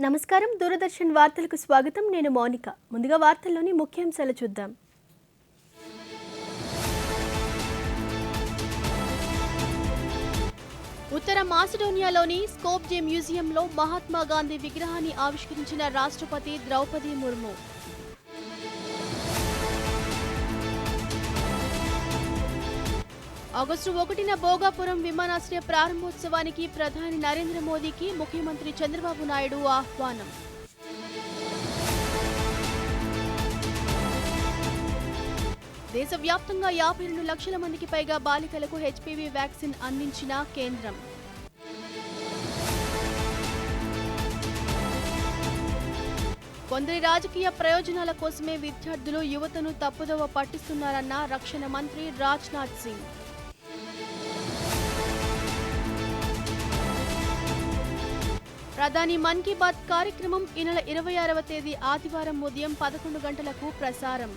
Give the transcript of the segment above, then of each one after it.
నమస్కారం, దూరదర్శన్ వార్తలకు స్వాగతం. నేను మౌనిక. ముందుగా వార్తల్లోని ముఖ్యాంశాలు చూద్దాం. ఉత్తర మాసిడోనియాలోని స్కోప్జే మ్యూజియంలో మహాత్మా గాంధీ విగ్రహాన్ని ఆవిష్కరించిన రాష్ట్రపతి ద్రౌపది ముర్ము. ఆగస్టు 1న భోగాపురం విమానాశ్రయ ప్రారంభోత్సవానికి ప్రధాని నరేంద్ర మోదీకి ముఖ్యమంత్రి చంద్రబాబు నాయుడు ఆహ్వానం. దేశవ్యాప్తంగా 52 లక్షల మందికి పైగా బాలికలకు హెచ్పీవీ వ్యాక్సిన్ అందించిన కేంద్రం. కొందరి రాజకీయ ప్రయోజనాల కోసమే విద్యార్థులు యువతను తప్పుదోవ పట్టిస్తున్నారన్న రక్షణ మంత్రి రాజ్నాథ్ సింగ్. ప్రధాని మన్ కీ బాత్ కార్యక్రమం ఈ నెల 26వ తేదీ ఆదివారం ఉదయం 11 గంటలకు ప్రసారం.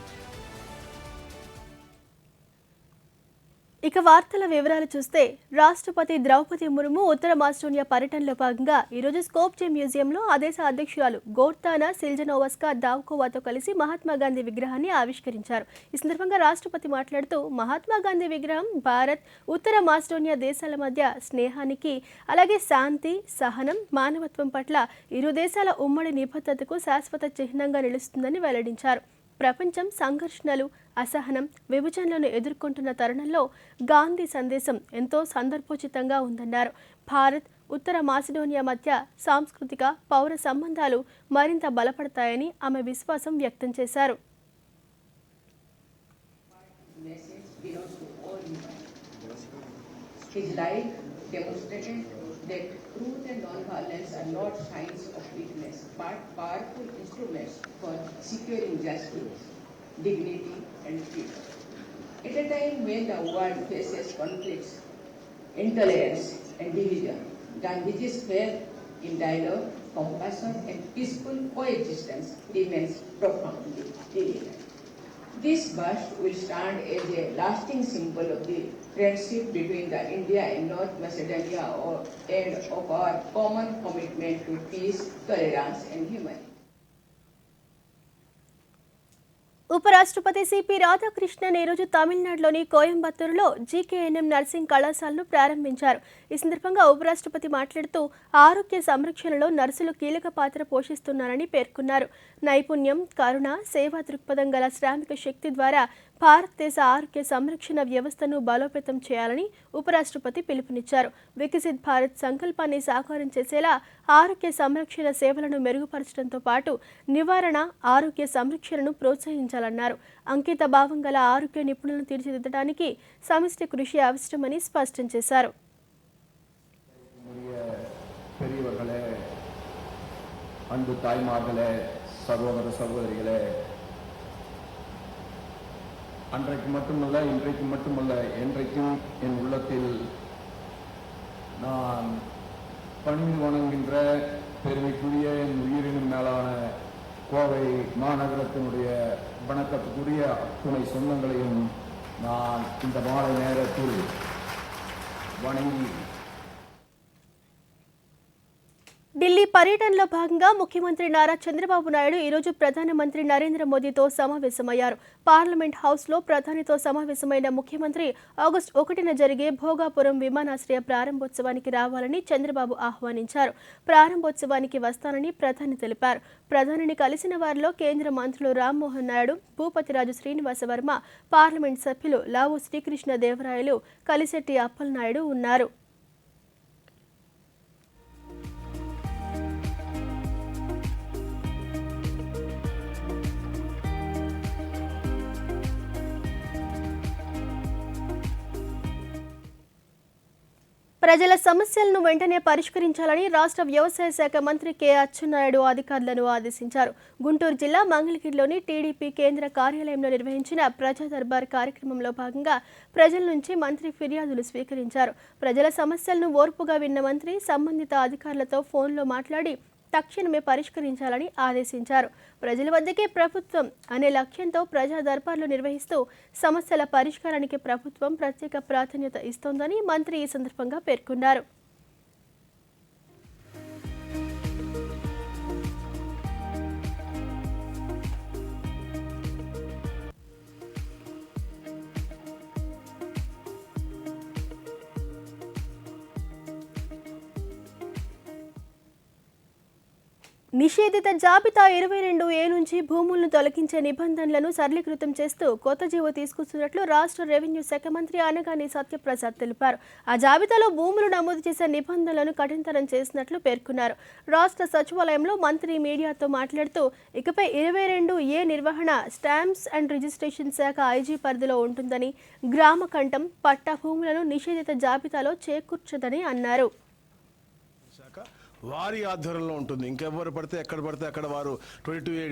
ఇక వార్తల వివరాలు చూస్తే, రాష్ట్రపతి ద్రౌపది ముర్ము ఉత్తర మాసిడోనియా పర్యటనలో భాగంగా ఈరోజు స్కోప్జే మ్యూజియంలో ఆ దేశ అధ్యక్షురాలు గోర్తానా సిల్జనోవస్కా దావ్కోవాతో కలిసి మహాత్మా గాంధీ విగ్రహాన్ని ఆవిష్కరించారు. ఈ సందర్భంగా రాష్ట్రపతి మాట్లాడుతూ, మహాత్మా గాంధీ విగ్రహం భారత్, ఉత్తర మాసిడోనియా దేశాల మధ్య స్నేహానికి, అలాగే శాంతి, సహనం, మానవత్వం పట్ల ఇరు దేశాల ఉమ్మడి నిబద్ధతకు శాశ్వత చిహ్నంగా నిలుస్తుందని వెల్లడించారు. ప్రపంచం సంఘర్షణలు, అసహనం, విభజనలను ఎదుర్కొంటున్న తరుణంలో గాంధీ సందేశం ఎంతో సందర్భోచితంగా ఉందన్నారు. భారత్, ఉత్తర మాసిడోనియా మధ్య సాంస్కృతిక, పౌర సంబంధాలు మరింత బలపడతాయని ఆమె విశ్వాసం వ్యక్తం చేశారు. That truth and non-violence are not signs of weakness, but powerful instruments for securing justice, dignity, and freedom. At a time when the world faces conflicts, intolerance, and division, Gandhiji's faith in dialogue, compassion, and peaceful coexistence remains profoundly relevant. This bust will stand as a lasting symbol of the friendship between the India and North Macedonia and of our common commitment to peace, tolerance and humanity. ఉపరాష్ట్రపతి CP Radhakrishnan ఈరోజు తమిళనాడులోని కోయంబత్తూరులో GKNM nursing కళాశాలను ప్రారంభించారు. ఈ సందర్భంగా ఉపరాష్ట్రపతి మాట్లాడుతూ, ఆరోగ్య సంరక్షణలో నర్సులు కీలక పాత్ర పోషిస్తున్నారని పేర్కొన్నారు. నైపుణ్యం, కరుణ, సేవా దృక్పథం గల శ్రామిక శక్తి ద్వారా భారతదేశ ఆరోగ్య సంరక్షణ వ్యవస్థను బలోపేతం చేయాలని ఉపరాష్ట్రపతి పిలుపునిచ్చారు. వికసిత్ భారత్ సంకల్పాన్ని సాకారం చేసేలా ఆరోగ్య సంరక్షణ సేవలను మెరుగుపరచడంతో పాటు నివారణ, ఆరోగ్య సంరక్షణను ప్రోత్సహించాలన్నారు. అంకిత భావం గల ఆరోగ్య నిపుణులను తీర్చిదిద్దడానికి సమిష్టి కృషి అవసరమని స్పష్టం చేశారు. அன்றைக்கு மட்டுமல்ல, இன்றைக்கு மட்டுமல்ல, என்றைக்கும் என் உள்ளத்தில் நான் பணிந்து வணங்குகின்ற பெருமைக்குரிய என் உயிரினும் மேலான கோவை மாநகரத்தினுடைய வணக்கத்துக்குரிய துணை சொந்தங்களையும் நான் இந்த மாலை நேரத்தில் வணங்கி. ఢిల్లీ పర్యటనలో భాగంగా ముఖ్యమంత్రి నారా చంద్రబాబు నాయుడు ఈరోజు ప్రధానమంత్రి నరేంద్ర మోదీతో సమావేశమయ్యారు. పార్లమెంట్ హౌస్లో ప్రధానితో సమావేశమైన ముఖ్యమంత్రి ఆగస్టు 1న జరిగే భోగాపురం విమానాశ్రయ ప్రారంభోత్సవానికి రావాలని చంద్రబాబు ఆహ్వానించారు. ప్రారంభోత్సవానికి వస్తానని ప్రధాని తెలిపారు. ప్రధానిని కలిసిన వారిలో కేంద్ర మంత్రులు రామ్మోహన్ నాయుడు, భూపతిరాజు శ్రీనివాస వర్మ, పార్లమెంట్ సభ్యులు లావు శ్రీకృష్ణ దేవరాయలు, కలిశెట్టి అప్పలనాయుడు ఉన్నారు. ప్రజల సమస్యలను వెంటనే పరిష్కరించాలని రాష్ట్ర వ్యవసాయ శాఖ మంత్రి కె అచ్చెన్నాయుడు అధికారులను ఆదేశించారు. గుంటూరు జిల్లా మంగళగిరిలోని టీడీపీ కేంద్ర కార్యాలయంలో నిర్వహించిన ప్రజా దర్బార్ కార్యక్రమంలో భాగంగా ప్రజల నుంచి మంత్రి ఫిర్యాదులు స్వీకరించారు. ప్రజల సమస్యలను ఓర్పుగా విన్న మంత్రి సంబంధిత అధికారులతో ఫోన్లో మాట్లాడి తక్షణమే పరిష్కరించాలని ఆదేశించారు. ప్రజల వద్దకే ప్రభుత్వం అనే లక్ష్యంతో ప్రజా దర్బార్లు నిర్వహిస్తూ సమస్యల పరిష్కారానికి ప్రభుత్వం ప్రత్యేక ప్రాధాన్యత ఇస్తోందని మంత్రి ఈ సందర్భంగా పేర్కొన్నారు. నిషేధిత జాబితా 22A నుంచి భూములను తొలగించే నిబంధనలను సరళీకృతం చేస్తూ కొత్త జీవో తీసుకొస్తున్నట్లు రాష్ట్ర రెవెన్యూ శాఖ మంత్రి అనగాని సత్యప్రసాద్ తెలిపారు. ఆ జాబితాలో భూములు నమోదు చేసే నిబంధనలను కఠినతరం చేసినట్లు పేర్కొన్నారు. రాష్ట్ర సచివాలయంలో మంత్రి మీడియాతో మాట్లాడుతూ ఇకపై 22A నిర్వహణ స్టాంప్స్ అండ్ రిజిస్ట్రేషన్ శాఖ ఐజీ పరిధిలో ఉంటుందని, గ్రామ కంఠం పట్టా భూములను నిషేధిత జాబితాలో చేకూర్చదని అన్నారు. వారి ఆధ్వర్యంలో ఉంటుంది. ఇంకెవరు పడితే అక్కడ వారు 22A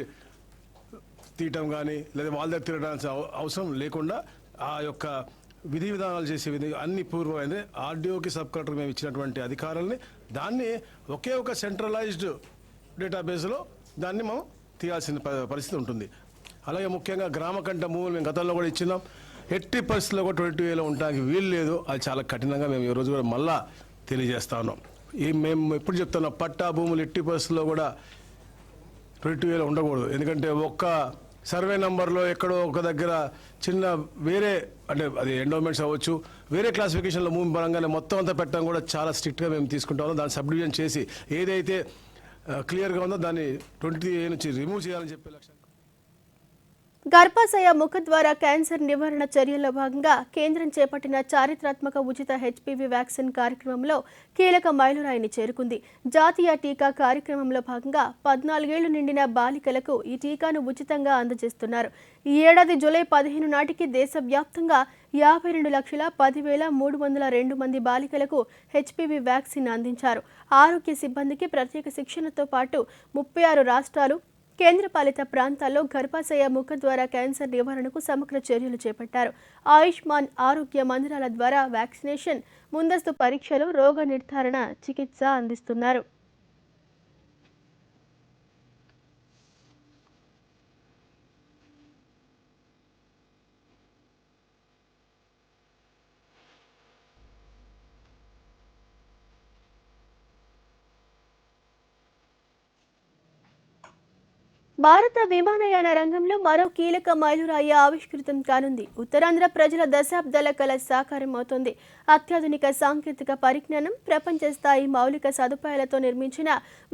తీయటం కానీ లేదా వాళ్ళ దగ్గర తిరగడానికి అవసరం లేకుండా ఆ యొక్క విధి విధానాలు చేసే అన్ని పూర్వమైంది. ఆర్డీఓకి సబ్ కలెక్టర్ మేము ఇచ్చినటువంటి అధికారాలని దాన్ని ఒకే ఒక సెంట్రలైజ్డ్ డేటాబేస్లో దాన్ని మనం తీయాల్సిన పరిస్థితి ఉంటుంది. అలాగే ముఖ్యంగా గ్రామ కంట భూములు మేము గతంలో కూడా ఇచ్చినాం. ఎట్టి పరిస్థితుల్లో కూడా 22Aలో ఉండడానికి వీలు లేదు. అది చాలా కఠినంగా మేము ఈరోజు కూడా మళ్ళా తెలియజేస్తా ఉన్నాం. మేము ఎప్పుడు చెప్తున్నాం, పట్టా భూములు ఎట్టి పరిస్థితుల్లో కూడా 22Aలో ఉండకూడదు. ఎందుకంటే ఒక్క సర్వే నంబర్లో ఎక్కడో ఒక దగ్గర చిన్న వేరే అంటే అది ఎండోమెంట్స్ అవ్వచ్చు, వేరే క్లాసిఫికేషన్లో భూమి పరంగానే మొత్తం అంతా పెట్టడం కూడా చాలా స్ట్రిక్ట్గా మేము తీసుకుంటాము. దాన్ని సబ్ డివిజన్ చేసి ఏదైతే క్లియర్గా ఉందో దాన్ని 20A నుంచి రిమూవ్ చేయాలని చెప్పే లక్ష్యం. గర్భాశయ ముఖద్వార క్యాన్సర్ నివారణ చర్యల్లో భాగంగా కేంద్రం చేపట్టిన చారిత్రాత్మక ఉచిత హెచ్పివి వ్యాక్సిన్ కార్యక్రమంలో కీలక మైలురాయిని చేరుకుంది. జాతీయ టీకా కార్యక్రమంలో భాగంగా 14 ఏళ్లు నిండిన బాలికలకు ఈ టీకాను ఉచితంగా అందజేస్తున్నారు. ఈ ఏడాది జూలై 15 నాటికి దేశవ్యాప్తంగా 52,10,302 మంది బాలికలకు హెచ్పివి వ్యాక్సిన్ అందించారు. ఆరోగ్య సిబ్బందికి ప్రత్యేక శిక్షణతో పాటు 36 రాష్ట్రాలు, కేంద్రపాలిత ప్రాంతాల్లో గర్భాశయ ముఖద్వార క్యాన్సర్ నివారణకు సమగ్ర చర్యలు చేపట్టారు. ఆయుష్మాన్ ఆరోగ్య మందిరాల ద్వారా వ్యాక్సినేషన్, ముందస్తు పరీక్షలు, రోగ నిర్ధారణ, చికిత్స అందిస్తున్నారు. భారత విమానయాన రంగంలో మరో కీలక మైలురాయి ఆవిష్కృతం కానుంది. ఉత్తరాంధ్ర ప్రజల దశాబ్దాల కల సాకారం అవుతోంది. అత్యాధునిక సాంకేతిక పరిజ్ఞానం, ప్రపంచ స్థాయి మౌలిక సదుపాయాలతో నిర్మించిన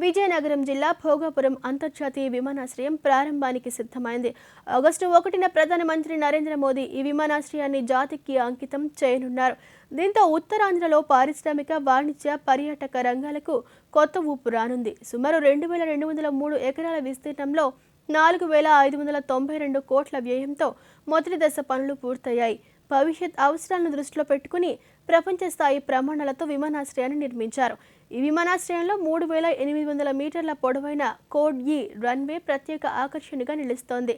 విజయనగరం జిల్లా భోగాపురం అంతర్జాతీయ విమానాశ్రయం ప్రారంభానికి సిద్ధమైంది. ఆగస్టు 1న ప్రధానమంత్రి నరేంద్ర మోదీ ఈ విమానాశ్రయాన్ని జాతికి అంకితం చేయనున్నారు. దీంతో ఉత్తరాంధ్రలో పారిశ్రామిక, వాణిజ్య, పర్యాటక రంగాలకు కొత్త ఊపు రానుంది. సుమారు 2,203 ఎకరాల విస్తీర్ణంలో 4,592 కోట్ల వ్యయంతో మొదటి దశ పనులు పూర్తయ్యాయి. భవిష్యత్ అవసరాలను దృష్టిలో పెట్టుకుని ప్రపంచ స్థాయి ప్రమాణాలతో విమానాశ్రయాన్ని నిర్మించారు. ఈ విమానాశ్రయంలో 3,800 మీటర్ల పొడవైన కోడ్ ఈ రన్వే ప్రత్యేక ఆకర్షణగా నిలుస్తోంది.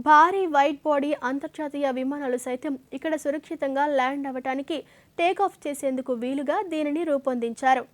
భారీ వైడ్ బాడీ అంతర్జాతీయ విమానాలు సైతం ఇక్కడ సురక్షితంగా ల్యాండ్ అవ్వటానికి, టేకాఫ్ చేసేందుకు వీలుగా దీనిని రూపొందించారు.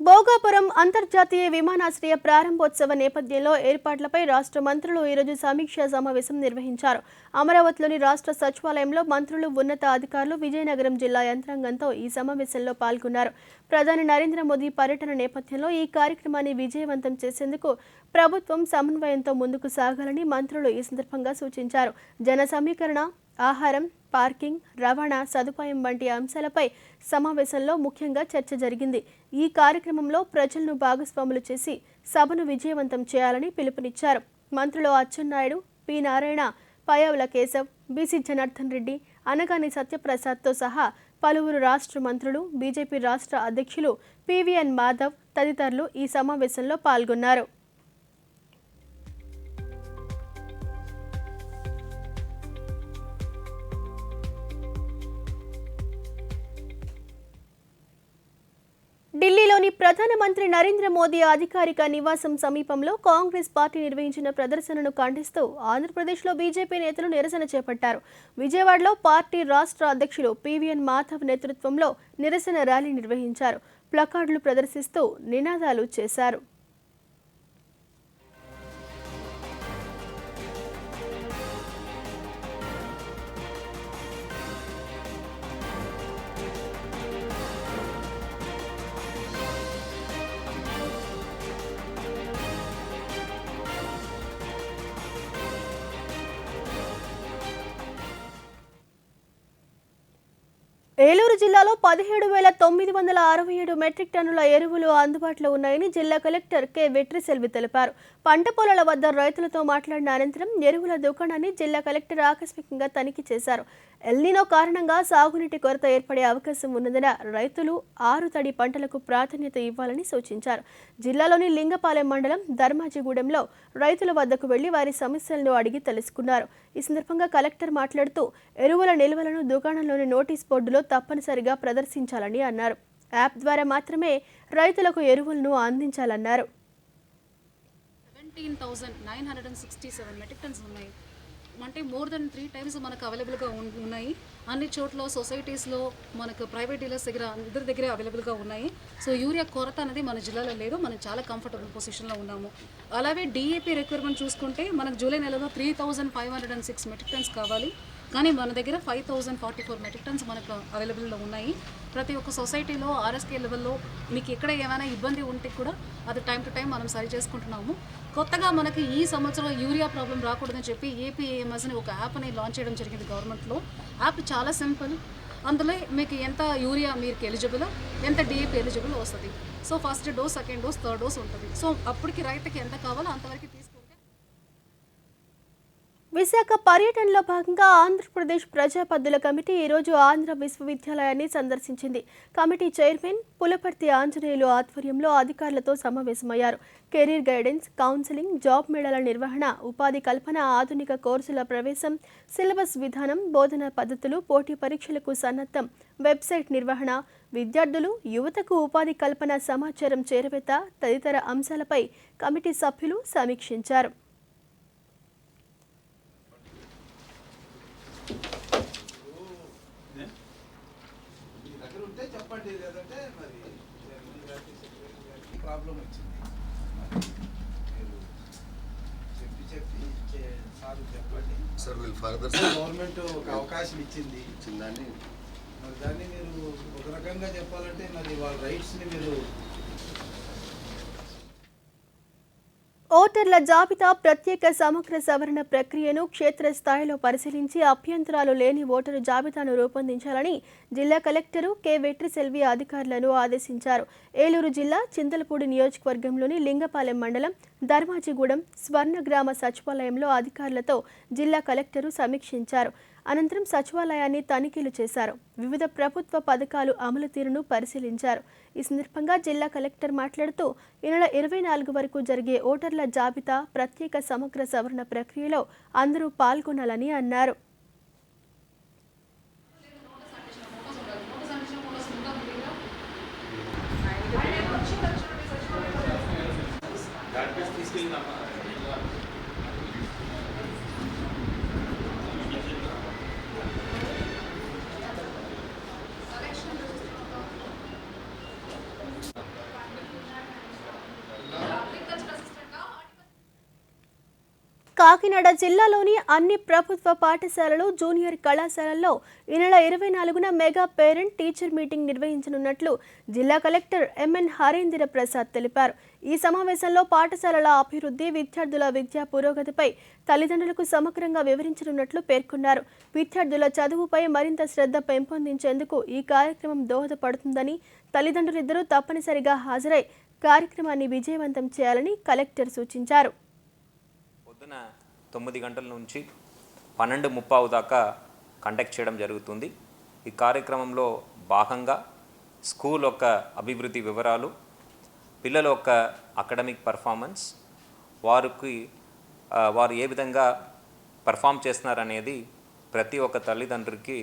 భోగాపురం అంతర్జాతీయ విమానాశ్రయ ప్రారంభోత్సవ నేపథ్యంలో ఏర్పాట్లపై రాష్ట్ర మంత్రులు ఈరోజు సమీక్షా సమావేశం నిర్వహించారు. అమరావతిలోని రాష్ట్ర సచివాలయంలో మంత్రులు, ఉన్నత అధికారులు, విజయనగరం జిల్లా యంత్రాంగంతో ఈ సమావేశంలో పాల్గొన్నారు. ప్రధాని నరేంద్ర మోదీ పర్యటన నేపథ్యంలో ఈ కార్యక్రమాన్ని విజయవంతం చేసేందుకు ప్రభుత్వం సమన్వయంతో ముందుకు సాగాలని మంత్రులు ఈ సందర్భంగా సూచించారు. జన సమీకరణ, ఆహారం, పార్కింగ్, రవాణా సదుపాయం వంటి అంశాలపై సమావేశంలో ముఖ్యంగా చర్చ జరిగింది. ఈ కార్యక్రమంలో ప్రజలను భాగస్వాములు చేసి సభను విజయవంతం చేయాలని పిలుపునిచ్చారు. మంత్రులు అచ్చెన్నాయుడు, పి నారాయణ, పయ్యావుల కేశవ్, బీసీ జనార్దన్ రెడ్డి, అనగాని సత్యప్రసాద్తో సహా పలువురు రాష్ట్ర మంత్రులు, బీజేపీ రాష్ట్ర అధ్యక్షులు పివిఎన్ మాధవ్ తదితరులు ఈ సమావేశంలో పాల్గొన్నారు. ఢిల్లీలోని ప్రధానమంత్రి నరేంద్ర మోదీ అధికారిక నివాసం సమీపంలో కాంగ్రెస్ పార్టీ నిర్వహించిన ప్రదర్శనను ఖండిస్తూ ఆంధ్రప్రదేశ్లో బీజేపీ నేతలు నిరసన చేపట్టారు. విజయవాడలో పార్టీ రాష్ట్ర అధ్యక్షులు పివిఎన్ మాధవ్ నేతృత్వంలో నిరసన ర్యాలీ నిర్వహించారు. ప్లకార్డులు ప్రదర్శిస్తూ నినాదాలు చేశారు. 17,967 మెట్రిక్ టన్నుల ఎరువులు అందుబాటులో ఉన్నాయని జిల్లా కలెక్టర్ కె వెట్రిసెల్వి తెలిపారు. పంట పొలాల వద్ద రైతులతో మాట్లాడిన అనంతరం ఎరువుల దుకాణాన్ని జిల్లా కలెక్టర్ ఆకస్మికంగా తనిఖీ చేశారు. ఎల్నినో కారణంగా సాగునీటి కొరత ఏర్పడే అవకాశం ఉన్నందున రైతులు ఆరుతడి పంటలకు ప్రాధాన్యత ఇవ్వాలని సూచించారు. జిల్లాలోని లింగపాలెం మండలం ధర్మాజిగూడెంలో రైతుల వద్దకు వెళ్లి వారి సమస్యలను అడిగి తెలుసుకున్నారు. ఈ సందర్భంగా కలెక్టర్ మాట్లాడుతూ ఎరువుల నిల్వలను దుకాణంలోని నోటీస్ బోర్డులో తప్పనిసరిగా ప్రదర్శించాలని అన్నారు. యాప్ ద్వారా మాత్రమే రైతులకు ఎరువులను అందించాలన్నారు. 17,967 మెట్రిక్ టన్స్ ఉన్నాయి. అంటే మోర్ దెన్ 3 టైమ్స్ మనకు అవైలబుల్గా ఉన్నాయి. అన్ని చోట్ల సొసైటీస్లో మనకు ప్రైవేట్ డీలర్స్ దగ్గర అందరి దగ్గర అవైలబుల్గా ఉన్నాయి. సో యూరియా కొరత అనేది మన జిల్లాలో లేదు. మనం చాలా కంఫర్టబుల్ పొజిషన్లో ఉన్నాము. అలాగే డిఏపి రిక్వైర్మెంట్ చూసుకుంటే మనకు జూలై నెలలో 3,506 మెట్రిక్ టన్స్ కావాలి. కానీ మన దగ్గర 5,044 మెట్రిక్ టన్స్ మనకు అవైలబుల్లో ఉన్నాయి. ప్రతి ఒక్క సొసైటీలో ఆర్ఎస్కే లెవెల్లో మీకు ఎక్కడ ఏమైనా ఇబ్బంది ఉంటే కూడా అది టైం టు టైం మనం సరి చేసుకుంటున్నాము. కొత్తగా మనకి ఈ సంవత్సరం యూరియా ప్రాబ్లం రాకూడదని చెప్పి ఏపీఏఎంఎస్ అని ఒక యాప్ని లాంచ్ చేయడం జరిగింది గవర్నమెంట్లో. యాప్ చాలా సింపుల్. అందులో మీకు ఎంత యూరియా మీకు ఎలిజిబుల్, ఎంత డిఏపి ఎలిజిబుల్ వస్తుంది. So first dose, second dose, third dose ఉంటుంది. సో అప్పటికి రైతుకి ఎంత కావాలో అంతవరకు తీసుకుంటే. విశాఖ పర్యటనలో భాగంగా ఆంధ్రప్రదేశ్ ప్రజాపద్దుల కమిటీ ఈరోజు ఆంధ్ర విశ్వవిద్యాలయాన్ని సందర్శించింది. కమిటీ చైర్మన్ పులపర్తి ఆంజనేయులు ఆధ్వర్యంలో అధికారులతో సమావేశమయ్యారు. కెరీర్ గైడెన్స్, కౌన్సిలింగ్, జాబ్ మేళాల నిర్వహణ, ఉపాధి కల్పన, ఆధునిక కోర్సుల ప్రవేశం, సిలబస్ విధానం, బోధనా పద్ధతులు, పోటీ పరీక్షలకు సన్నద్ధం, వెబ్సైట్ నిర్వహణ, విద్యార్థులు, యువతకు ఉపాధి కల్పన సమాచారం చేరవేత తదితర అంశాలపై కమిటీ సభ్యులు సమీక్షించారు. ప్రాబ్లం వచ్చింది. చెప్పి సార్ చెప్పండి సార్ విల్ ఫర్దర్ గవర్నమెంట్ ఒక అవకాశం ఇచ్చింది. దాన్ని మరి దాన్ని మీరు ఒక రకంగా చెప్పాలంటే మరి వాళ్ళ రైట్స్ని మీరు ఓటర్ల జాబితా ప్రత్యేక సమగ్ర సవరణ ప్రక్రియను క్షేత్రస్థాయిలో పరిశీలించి అభ్యంతరాలు లేని ఓటరు జాబితాను రూపొందించాలని జిల్లా కలెక్టరు కె వెట్రిసెల్వి అధికారులను ఆదేశించారు. ఏలూరు జిల్లా చింతలపూడి నియోజకవర్గంలోని లింగపాలెం మండలం ధర్మాజిగూడెం స్వర్ణగ్రామ సచివాలయంలో అధికారులతో జిల్లా కలెక్టరు సమీక్షించారు. అనంతరం సచివాలయాన్ని తనిఖీలు చేశారు. వివిధ ప్రభుత్వ పథకాలు అమలు తీరును పరిశీలించారు. ఈ సందర్భంగా జిల్లా కలెక్టర్ మాట్లాడుతూ ఈ నెల 24 వరకు జరిగే ఓటర్ల జాబితా ప్రత్యేక సమగ్ర సవరణ ప్రక్రియలో అందరూ పాల్గొనాలని అన్నారు. కాకినాడ జిల్లాలోని అన్ని ప్రభుత్వ పాఠశాలలు, జూనియర్ కళాశాలల్లో ఈ నెల 24న మెగా పేరెంట్ టీచర్ మీటింగ్ నిర్వహించనున్నట్లు జిల్లా కలెక్టర్ ఎంఎన్ హరేంద్ర ప్రసాద్ తెలిపారు. ఈ సమావేశంలో పాఠశాలల అభివృద్ధి, విద్యార్థుల విద్యా పురోగతిపై తల్లిదండ్రులకు సమగ్రంగా వివరించనున్నట్లు పేర్కొన్నారు. విద్యార్థుల చదువుపై మరింత శ్రద్ధ పెంపొందించేందుకు ఈ కార్యక్రమం దోహదపడుతుందని, తల్లిదండ్రులిద్దరూ తప్పనిసరిగా హాజరై కార్యక్రమాన్ని విజయవంతం చేయాలని కలెక్టర్ సూచించారు. పొద్దున 9 గంటల నుంచి 12:30 దాకా కండక్ట్ చేయడం జరుగుతుంది. ఈ కార్యక్రమంలో భాగంగా స్కూల్ యొక్క అభివృద్ధి వివరాలు, పిల్లల యొక్క అకాడమిక్ పర్ఫార్మెన్స్, వారు ఏ విధంగా పర్ఫామ్ చేస్తున్నారనేది ప్రతి ఒక్క తల్లిదండ్రులకి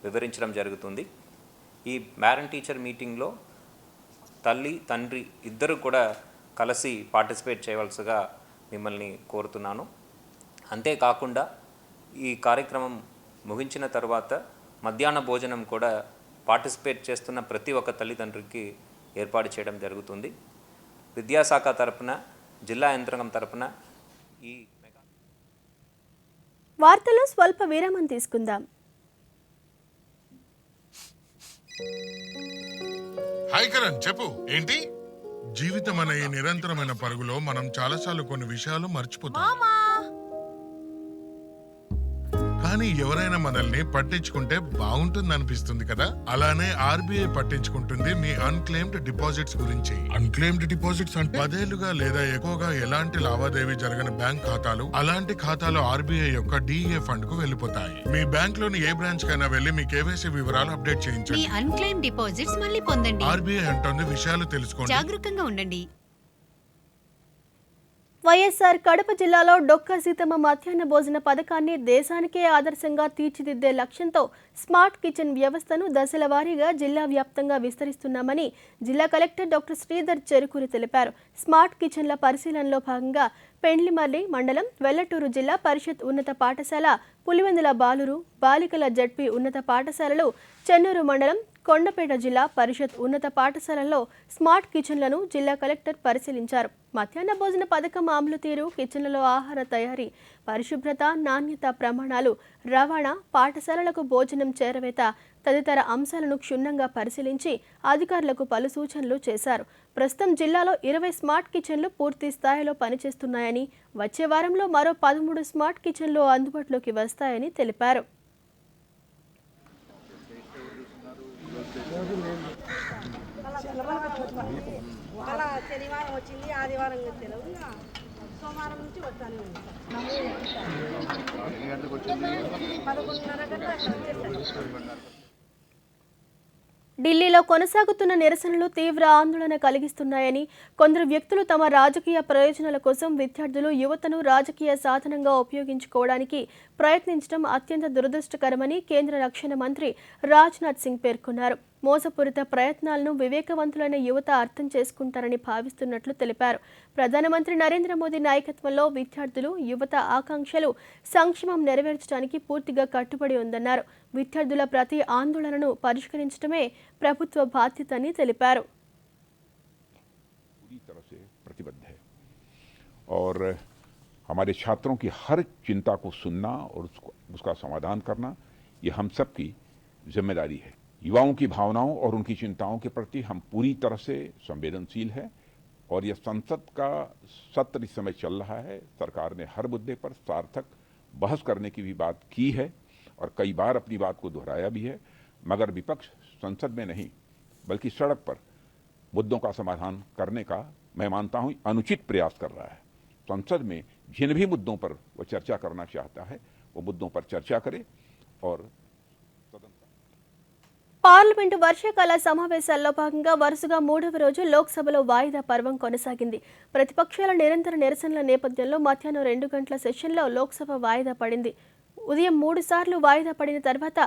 వివరించడం జరుగుతుంది. ఈ పేరెంట్ టీచర్ మీటింగ్లో తల్లి, తండ్రి ఇద్దరు కూడా కలిసి పార్టిసిపేట్ చేయవలసిగా మిమ్మల్ని కోరుతున్నాను. అంతేకాకుండా ఈ కార్యక్రమం ముగించిన తర్వాత మధ్యాహ్న భోజనం కూడా పార్టిసిపేట్ చేస్తున్న ప్రతి ఒక్క తల్లిదండ్రులకి ఏర్పాటు చేయడం జరుగుతుంది. విద్యాశాఖ తరపున, జిల్లా యంత్రాంగం తరపున ఈ వార్తలో స్వల్ప విరామం తీసుకుందాం. హాయ్ కరణ్, చెప్పు. ఏంటి? జీవితం అనే ఈ నిరంతరమైన పరుగులో మనం చాలాసార్లు కొన్ని విషయాలు మర్చిపోతాం. కానీ ఎవరైనా మనల్ని పట్టించుకుంటే బాగుంటుంది అనిపిస్తుంది కదా. అలానే ఆర్బీఐ పట్టించుకుంటుంది మీ అన్క్లెయిమ్డ్ డిపాజిట్స్ గురించి. అన్క్లెయిమ్డ్ డిపాజిట్స్ అంటే 10 ఏళ్లుగా లేదా ఎక్కువగా ఎలాంటి లావాదేవీ జరగని బ్యాంక్ ఖాతాలు, అలాంటి ఖాతాలు ఆర్బీఐ యొక్క డిఏ ఫండ్ కు వెళ్లిపోతాయి. మీ బ్యాంక్ లోని ఏ బ్రాంచ్ కైనా వెళ్లి మీ కేవైసీ వివరాలు అప్డేట్ చేయించండి. మీ అన్క్లెయిమ్ డిపాజిట్స్ మళ్ళీ పొందండి. ఆర్బీఐ అంటుంది విషయాలు తెలుసుకోండి, జాగరూకంగా ఉండండి. వైఎస్ఆర్ కడప జిల్లాలో డొక్కా సీతమ్మ మధ్యాహ్న భోజన పథకాన్ని దేశానికే ఆదర్శంగా తీర్చిదిద్దే లక్ష్యంతో స్మార్ట్ కిచెన్ వ్యవస్థను దశల వారీగా జిల్లా వ్యాప్తంగా విస్తరిస్తున్నామని జిల్లా కలెక్టర్ డాక్టర్ శ్రీధర్ చెరుకూరి తెలిపారు. స్మార్ట్ కిచెన్ల పరిశీలనలో భాగంగా పెండ్లిమర్లి మండలం వెల్లటూరు జిల్లా పరిషత్ ఉన్నత పాఠశాల, పులివెందుల బాలురు బాలికల జడ్పీ ఉన్నత పాఠశాలలు, చెన్నూరు మండలం కొండపేట జిల్లా పరిషత్ ఉన్నత పాఠశాలల్లో స్మార్ట్ కిచెన్లను జిల్లా కలెక్టర్ పరిశీలించారు. మధ్యాహ్న భోజన పథకం అమలు తీరు, కిచెన్లలో ఆహార తయారీ, పరిశుభ్రత, నాణ్యత ప్రమాణాలు, రవాణా, పాఠశాలలకు భోజనం చేరవేత తదితర అంశాలను క్షుణ్ణంగా పరిశీలించి అధికారులకు పలు సూచనలు చేశారు. ప్రస్తుతం జిల్లాలో 20 స్మార్ట్ కిచెన్లు పూర్తి స్థాయిలో పనిచేస్తున్నాయని, వచ్చే వారంలో మరో 13 స్మార్ట్ కిచెన్లు అందుబాటులోకి వస్తాయని తెలిపారు. అలా శనివారం వచ్చింది, ఆదివారం తెలియదు, సోమవారం నుంచి వస్తానే ఉంటాం. 11:30 గంటల ఢిల్లీలో కొనసాగుతున్న నిరసనలు తీవ్ర ఆందోళన కలిగిస్తున్నాయని, కొందరు వ్యక్తులు తమ రాజకీయ ప్రయోజనాల కోసం విద్యార్థులు, యువతను రాజకీయ సాధనంగా ఉపయోగించుకోవడానికి ప్రయత్నించడం అత్యంత దురదృష్టకరమని కేంద్ర రక్షణ మంత్రి రాజ్నాథ్ సింగ్ పేర్కొన్నారు. మోసపూరిత ప్రయత్నాలను వివేకవంతులైన యువత అర్థం చేసుకుంటారని భావిస్తున్నట్లు తెలిపారు. ప్రధానమంత్రి నరేంద్ర మోదీ నాయకత్వంలో విద్యార్థులు, యువత ఆకాంక్షలు, సంక్షేమం నెరవేర్చడానికి పూర్తిగా కట్టుబడి ఉందన్నారు. విద్యార్థుల ప్రతి ఆందోళనను పరిష్కరించడమే ప్రభుత్వ బాధ్యత అని తెలిపారు. और हमारे छात्रों की हर चिंता को सुनना और उसका समाधान करना ये हम सब की जिम्मेदारी है. युवाओं की भावनाओं और उनकी चिंताओं के प्रति हम पूरी तरह से संवेदनशील हैं और यह संसद का सत्र इस समय चल रहा है. सरकार ने हर मुद्दे पर सार्थक बहस करने की भी बात की है और कई बार अपनी बात को दोहराया भी है, मगर विपक्ष संसद में नहीं बल्कि सड़क पर मुद्दों का समाधान करने का मैं मानता हूं अनुचित प्रयास कर रहा है. संसद में जिन भी मुद्दों पर वो चर्चा करना चाहता है वो मुद्दों पर चर्चा करे और పార్లమెంటు వర్షాకాల సమావేశాల్లో భాగంగా వరుసగా 3వ రోజు లోక్సభలో వాయిదా పర్వం కొనసాగింది. ప్రతిపక్షాల నిరంతర నిరసనల నేపథ్యంలో మధ్యాహ్నం 2 గంటల సెషన్లో లోక్సభ వాయిదా పడింది. ఉదయం 3 సార్లు వాయిదా పడిన తర్వాత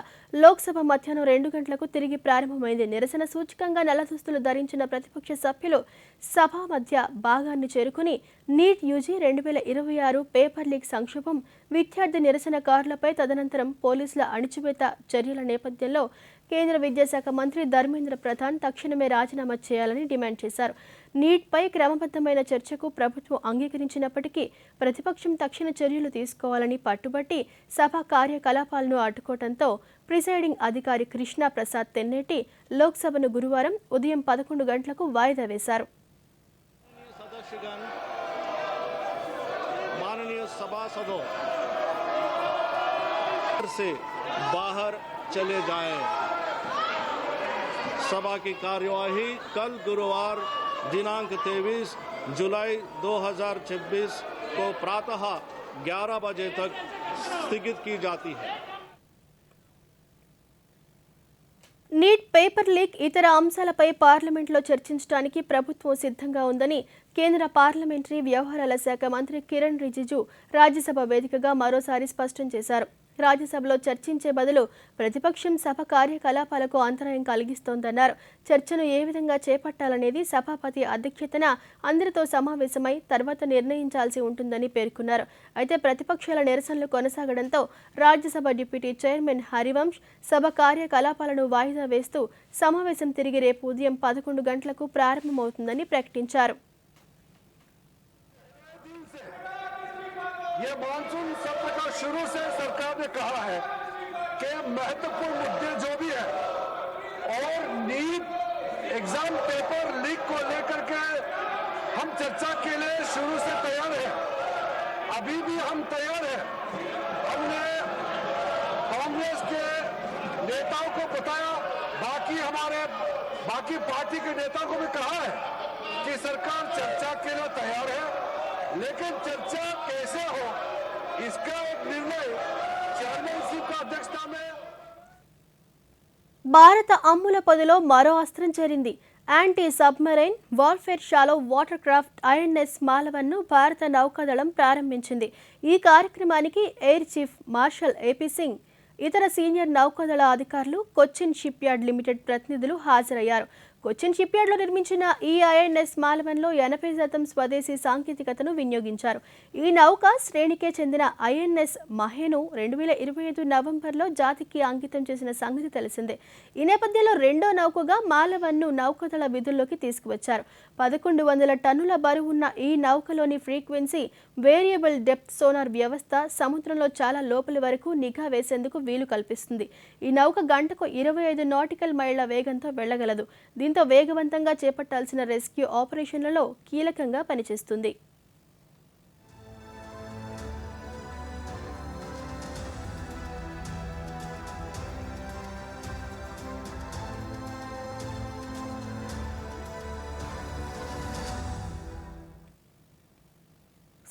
లోక్సభ మధ్యాహ్నం 2 గంటలకు తిరిగి ప్రారంభమైంది. నిరసన సూచకంగా నల్ల దుస్తులు ధరించిన ప్రతిపక్ష సభ్యులు సభ మధ్య భాగాన్ని చేరుకుని నీట్ యూజీ 2026 పేపర్ లీక్ సంక్షోభం, విద్యార్థి నిరసనకారులపై తదనంతరం పోలీసుల అణిచివేత చర్యల నేపథ్యంలో కేంద్ర విద్యాశాఖ మంత్రి ధర్మేంద్ర ప్రధాన్ తక్షణమే రాజీనామా చేయాలని డిమాండ్ చేశారు. నీట్పై క్రమబద్ధమైన చర్చకు ప్రభుత్వం అంగీకరించినప్పటికీ ప్రతిపక్షం తక్షణ చర్యలు తీసుకోవాలని పట్టుబట్టి సభ కార్యకలాపాలను అడ్డుకోవడంతో ప్రిసైడింగ్ అధికారి కృష్ణా ప్రసాద్ తెన్నేటి లోక్సభను గురువారం ఉదయం 11 గంటలకు వాయిదా వేశారు. सभा की कार्यवाही कल गुरुवार दिनांक 23 जुलाई 2026 को प्रातः 11 बजे तक स्थगित की जाती है. నీట్ పేపర్ లీక్ ఇతర అంశాలపై పార్లమెంట్లో చర్చించడానికి ప్రభుత్వం సిద్ధంగా ఉందని కేంద్ర పార్లమెంటరీ వ్యవహారాల శాఖ మంత్రి కిరణ్ రిజిజు రాజ్యసభ వేదికగా మరోసారి స్పష్టం చేశారు. రాజ్యసభలో చర్చించే బదులు ప్రతిపక్షం సభ కార్యకలాపాలకు అంతరాయం కలిగిస్తోందన్నారు. చర్చను ఏ విధంగా చేపట్టాలనేది సభాపతి అధ్యక్షతన అందరితో సమావేశమై తర్వాత నిర్ణయించాల్సి ఉంటుందని పేర్కొన్నారు. అయితే ప్రతిపక్షాల నిరసనలు కొనసాగడంతో రాజ్యసభ డిప్యూటీ చైర్మన్ హరివంశ్ సభ కార్యకలాపాలను వాయిదా వేస్తూ సమావేశం తిరిగి రేపు ఉదయం 11 గంటలకు ప్రారంభమవుతుందని ప్రకటించారు. ये मानसून सत्र का शुरू से सरकार ने कहा है कि महत्वपूर्ण मुद्दे जो भी है और नीट एग्जाम पेपर लीक को लेकर के हम चर्चा के लिए शुरू से तैयार हैं. अभी भी हम तैयार हैं. हमने कांग्रेस के नेताओं को बताया, बाकी पार्टी के नेताओं को भी कहा है कि सरकार चर्चा के लिए तैयार है, लेकिन चर्चा कैसे हो इसका एक निर्णय चेयरमैनशिप का अध्यक्षता में భారత అమ్ముల పొదిలో మరో అస్త్రం చేరింది. Anti submarine warfare shallow water craft INS మాలవన్ను భారత నౌకాదళం ప్రారంభించింది. ఈ కార్యక్రమానికి air chief marshal AP Singh, ఇతర సీనియర్ నౌకాదళ అధికారులు, కొచ్చిన్ షిప్ యార్డ్ లిమిటెడ్ ప్రతినిధులు హాజరయ్యారు. కొచ్చిన్ షిప్ యార్డ్లో నిర్మించిన ఈ ఐఎన్ఎస్ మాలవన్లో 80% స్వదేశీ సాంకేతికతను వినియోగించారు. ఈ నౌక శ్రేణికే చెందిన ఐఎన్ఎస్ మహేను 2025 నవంబర్లో జాతికి అంకితం చేసిన సంగతి తెలిసిందే. ఈ నేపథ్యంలో రెండో నౌకగా మాలవన్ను నౌకాదళ విధుల్లోకి తీసుకువచ్చారు. 1100 టన్నుల బరువున్న ఈ నౌకలోని ఫ్రీక్వెన్సీ వేరియబుల్ డెప్త్ సోనార్ వ్యవస్థ సముద్రంలో చాలా లోపలి వరకు నిఘా వేసేందుకు వీలు కల్పిస్తుంది. ఈ నౌక గంటకు 25 నాటికల్ మైళ్ల వేగంతో వెళ్లగలదు. దీంతో వేగవంతంగా చేపట్టాల్సిన రెస్క్యూ ఆపరేషన్లలో కీలకంగా పనిచేస్తుంది.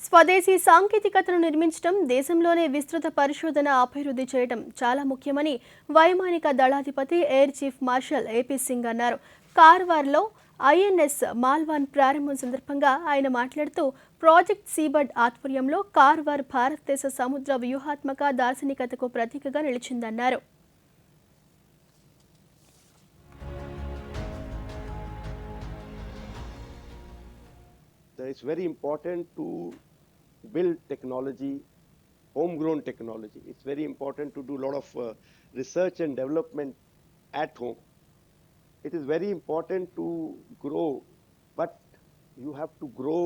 స్వదేశీ సాంకేతికతను నిర్మించడం, దేశంలోనే విస్తృత పరిశోధన అభివృద్ధి చేయడం చాలా ముఖ్యమని వైమానిక దళాధిపతి air chief marshal AP Singh అన్నారు. కార్వార్లో ఐఎన్ఎస్ మాల్వాన్ ప్రారంభం సందర్భంగా ఆయన మాట్లాడుతూ, ప్రాజెక్ట్ సీబర్డ్ ఆధ్వర్యంలో కార్వార్ భారతదేశ సముద్ర వ్యూహాత్మక దార్శనికతకు ప్రతీకగా నిలిచిందన్నారు. It's very important to build technology, homegrown technology. It's very important to do a lot of research and development at home. It is very important to grow, but you have to grow.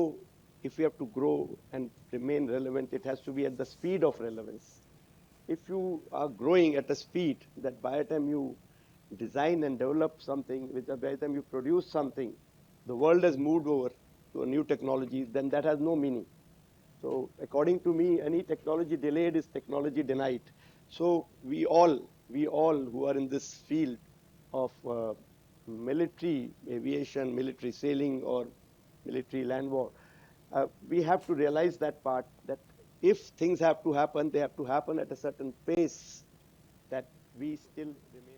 If you have to grow and remain relevant, it has to be at the speed of relevance. If you are growing at a speed that by the time you design and develop something, by the time you produce something, the world has moved over to a new technology, then that has no meaning. So according to me, any technology delayed is technology denied. So we all who are in this field of military aviation, military sailing or military land war, we have to realize that part, that if things have to happen, they have to happen at a certain pace that we still remain.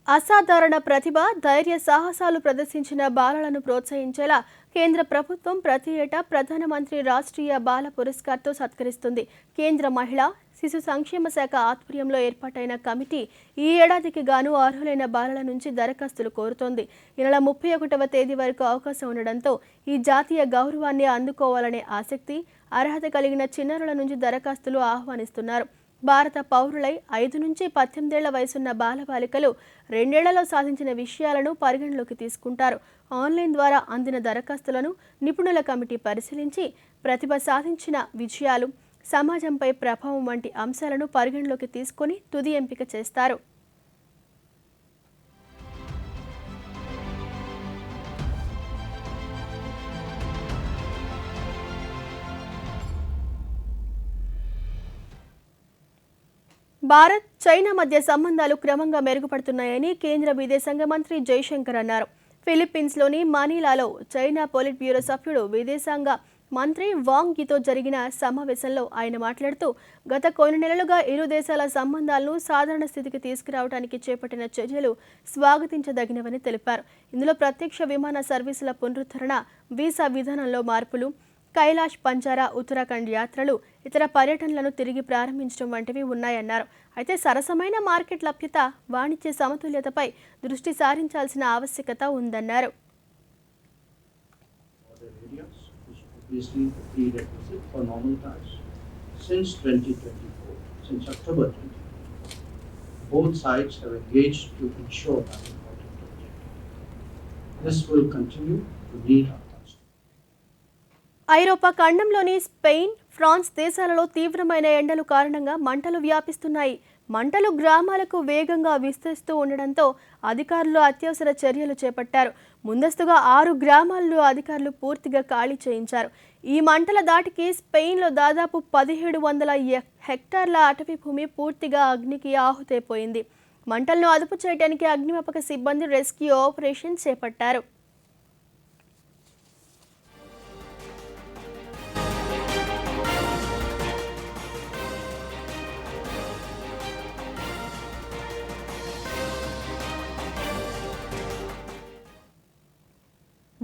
అసాధారణ ప్రతిభ, ధైర్య సాహసాలు ప్రదర్శించిన బాలలను ప్రోత్సహించేలా కేంద్ర ప్రభుత్వం ప్రతి ఏటా ప్రధానమంత్రి రాష్ట్రీయ బాల పురస్కార్తో సత్కరిస్తుంది. కేంద్ర మహిళా శిశు సంక్షేమ శాఖ ఆధ్వర్యంలో ఏర్పాటైన కమిటీ ఈ ఏడాదికి గాను అర్హులైన బాలల నుంచి దరఖాస్తులు కోరుతోంది. ఈ నెల 31వ తేదీ వరకు అవకాశం ఉండడంతో ఈ జాతీయ గౌరవాన్ని అందుకోవాలనే ఆసక్తి, అర్హత కలిగిన చిన్నారుల నుంచి దరఖాస్తులు ఆహ్వానిస్తున్నారు. భారత పౌరులై 5 నుంచి 18 ఏళ్ల వయసున్న బాలబాలికలు 2 ఏళ్లలో సాధించిన విషయాలను పరిగణలోకి తీసుకుంటారు. ఆన్లైన్ ద్వారా అందిన దరఖాస్తులను నిపుణుల కమిటీ పరిశీలించి ప్రతిభ సాధించిన విజయాలు, సమాజంపై ప్రభావం వంటి అంశాలను పరిగణలోకి తీసుకొని తుది ఎంపిక చేస్తారు. భారత్, చైనా మధ్య సంబంధాలు క్రమంగా మెరుగుపడుతున్నాయని కేంద్ర విదేశాంగ మంత్రి జైశంకర్ అన్నారు. ఫిలిప్పీన్స్లోని మనీలాలో చైనా పొలిట్ బ్యూరో సభ్యుడు విదేశాంగ మంత్రి వాంగ్ యితో జరిగిన సమావేశంలో ఆయన మాట్లాడుతూ, గత కొన్ని నెలలుగా ఇరు దేశాల సంబంధాలను సాధారణ స్థితికి తీసుకురావడానికి చేపట్టిన చర్యలు స్వాగతించదగినవని తెలిపారు. ఇందులో ప్రత్యక్ష విమాన సర్వీసుల పునరుద్ధరణ, వీసా విధానంలో మార్పులు, కైలాష్ పంజారా ఉత్తరాఖండ్ యాత్రలు, ఇతర పర్యటనలను తిరిగి ప్రారంభించడం వంటివి ఉన్నాయన్నారు. అయితే సరసమైన మార్కెట్ లభ్యత, వాణిజ్య సమతుల్యతపై దృష్టి సారించాల్సిన ఆవశ్యకత ఉందన్నారు. Since 2024, since October 2024, both sides have engaged to ensure that important objective. This will continue to meet our ఐరోపా ఖండంలోని స్పెయిన్, ఫ్రాన్స్ దేశాలలో తీవ్రమైన ఎండలు కారణంగా మంటలు వ్యాపిస్తున్నాయి. మంటలు గ్రామాలకు వేగంగా విస్తరిస్తూ ఉండడంతో అధికారులు అత్యవసర చర్యలు చేపట్టారు. ముందస్తుగా 6 గ్రామాల్లో అధికారులు పూర్తిగా ఖాళీ చేయించారు. ఈ మంటల దాటికి స్పెయిన్లో దాదాపు 1700 హెక్టార్ల అటవీ భూమి పూర్తిగా అగ్నికి ఆహుతైపోయింది. మంటలను అదుపు చేయడానికి అగ్నిమాపక సిబ్బంది రెస్క్యూ ఆపరేషన్ చేపట్టారు.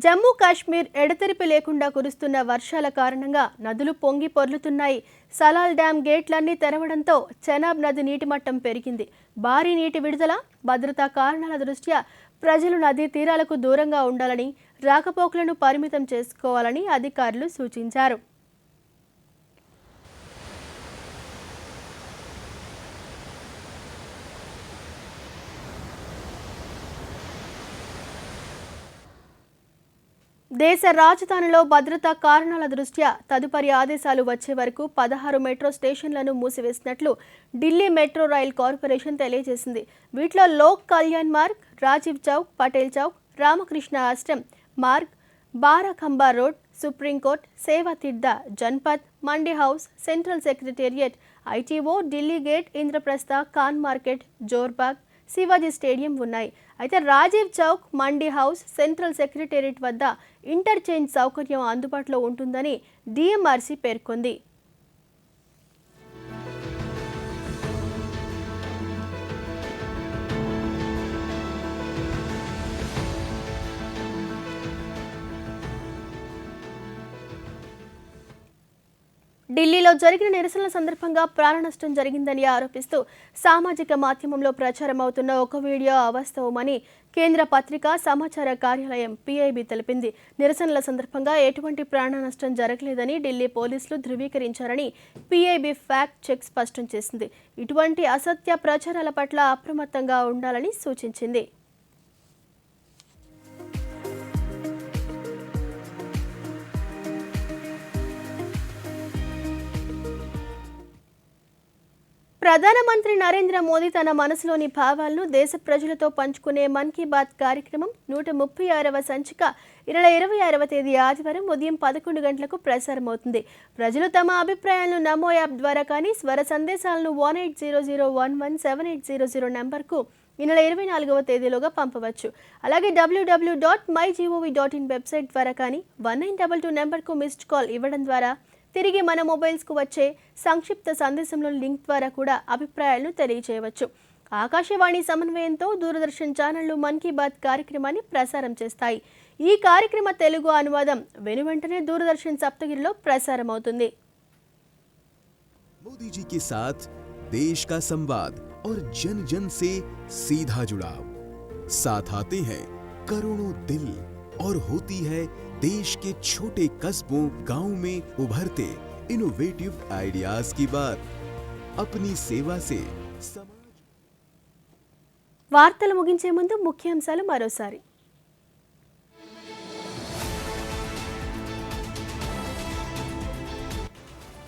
జమ్మూ కాశ్మీర్ ఎడతెరిపి లేకుండా కురుస్తున్న వర్షాల కారణంగా నదులు పొంగి పొర్లుతున్నాయి. సలాల్ డ్యాం గేట్లన్నీ తెరవడంతో చెనాబ్ నది నీటిమట్టం పెరిగింది. భారీ నీటి విడుదల, భద్రతా కారణాల దృష్ట్యా ప్రజలు నదీ తీరాలకు దూరంగా ఉండాలని, రాకపోకలను పరిమితం చేసుకోవాలని అధికారులు సూచించారు. దేశ రాజధానిలో భద్రతా కారణాల దృష్ట్యా తదుపరి ఆదేశాలు వచ్చే వరకు 16 మెట్రో స్టేషన్లను మూసివేసినట్లు ఢిల్లీ మెట్రో రైల్ కార్పొరేషన్ తెలియజేసింది. వీటిలో Lok Kalyan Marg, Rajiv Chowk, Patel Chowk, Ramakrishna Ashram Marg, Barakhamba road, supreme court, Seva Tirtha, Janpath, Mandi house, central secretariat, ITO, Delhi gate, Indraprastha, Khan market, Jorbagh, Shivaji stadium ఉన్నాయి. అయితే Rajiv Chowk, Mandi house, central secretariat వద్ద ఇంటర్చేంజ్ సౌకర్యం అందుబాటులో ఉంటుందని డిఎంఆర్సీ పేర్కొంది. ఢిల్లీలో జరిగిన నిరసనల సందర్భంగా ప్రాణనష్టం జరిగిందని ఆరోపిస్తూ సామాజిక మాధ్యమంలో ప్రచారం అవుతున్న ఒక వీడియో అవాస్తవమని కేంద్ర పత్రికా సమాచార కార్యాలయం పీఐబీ తెలిపింది. నిరసనల సందర్భంగా ఎటువంటి ప్రాణనష్టం జరగలేదని ఢిల్లీ పోలీసులు ధృవీకరించారని పీఐబీ ఫ్యాక్ట్ చెక్ స్పష్టం చేసింది. ఇటువంటి అసత్య ప్రచారాల పట్ల అప్రమత్తంగా ఉండాలని సూచించింది. ప్రధానమంత్రి నరేంద్ర మోదీ తన మనసులోని భావాలను దేశ ప్రజలతో పంచుకునే మన్ కీ బాత్ కార్యక్రమం 136వ సంచిక 26వ తేదీ ఆదివారం ఉదయం 11 గంటలకు ప్రసారమవుతుంది. ప్రజలు తమ అభిప్రాయాలను నమో యాప్ ద్వారా కానీ, స్వర సందేశాలను 1800117800 నెంబర్కు ఈ నెల 24వ తేదీలోగా పంపవచ్చు. అలాగే www.mygov.in వెబ్సైట్ ద్వారా కానీ 1922 నెంబర్కు మిస్డ్ కాల్ ఇవ్వడం ద్వారా తిరిగి మన మొబైల్స్కు వచ్చే సంక్షిప్త సందేశంలోని లింక్ ద్వారా కూడా అభిప్రాయాలను తెలియజేయవచ్చు. ఆకాశవాణి సమన్వయంతో దూరదర్శన్ ఛానళ్లు మన్ కీ బాత్ కార్యక్రమాన్ని ప్రసారం చేస్తాయి. ఈ కార్యక్రమ తెలుగు అనువాదం వెనువెంటనే దూరదర్శన్ సప్తగిరిలో ప్రసారమవుతుంది. मोदी जी के साथ देश का संवाद और जन जन से सीधा जुड़ाव, साथ आते हैं करोड़ों दिल और होती है देश के छोटे कस्बों गांव में उभरते इनोवेटिव आइडियाज की बात. अपनी सेवा से వార్తలు ముగించే ముందు ముఖ్యాంశాలు మరోసారి.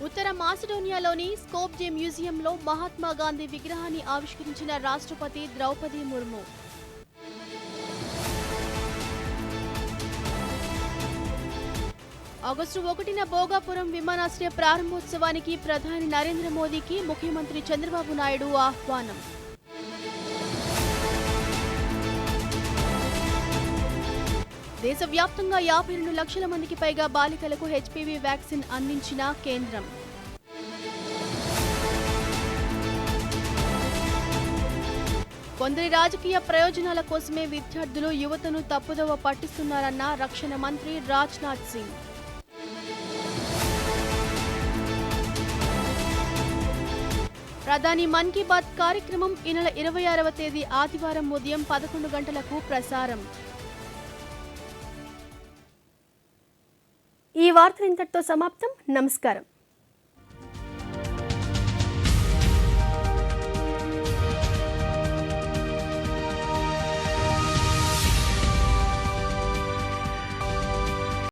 ఉత్తర మాసిడోనియాలోని స్కోప్జే మ్యూజియంలో మహాత్మా గాంధీ విగ్రహాన్ని ఆవిష్కరించిన రాష్ట్రపతి ద్రౌపది ముర్ము. ఆగస్టు 1న భోగాపురం విమానాశ్రయ ప్రారంభోత్సవానికి ప్రధాని నరేంద్ర మోదీకి ముఖ్యమంత్రి చంద్రబాబు నాయుడు ఆహ్వానం. దేశవ్యాప్తంగా 52 లక్షల మందికి పైగా బాలికలకు హెచ్పీవీ వ్యాక్సిన్ అందించిన కేంద్రం. కొందరి రాజకీయ ప్రయోజనాల కోసమే విద్యార్థులు యువతను తప్పుదోవ పట్టిస్తున్నారన్న రక్షణ మంత్రి రాజ్నాథ్ సింగ్. ప్రధాని మన్ కీ బాత్ కార్యక్రమం ఈ నెల 26వ తేదీ ఆదివారం ఉదయం 11 గంటలకు ప్రసారం. ఈ వార్తలు ఇంతటితో సమాప్తం. నమస్కారం.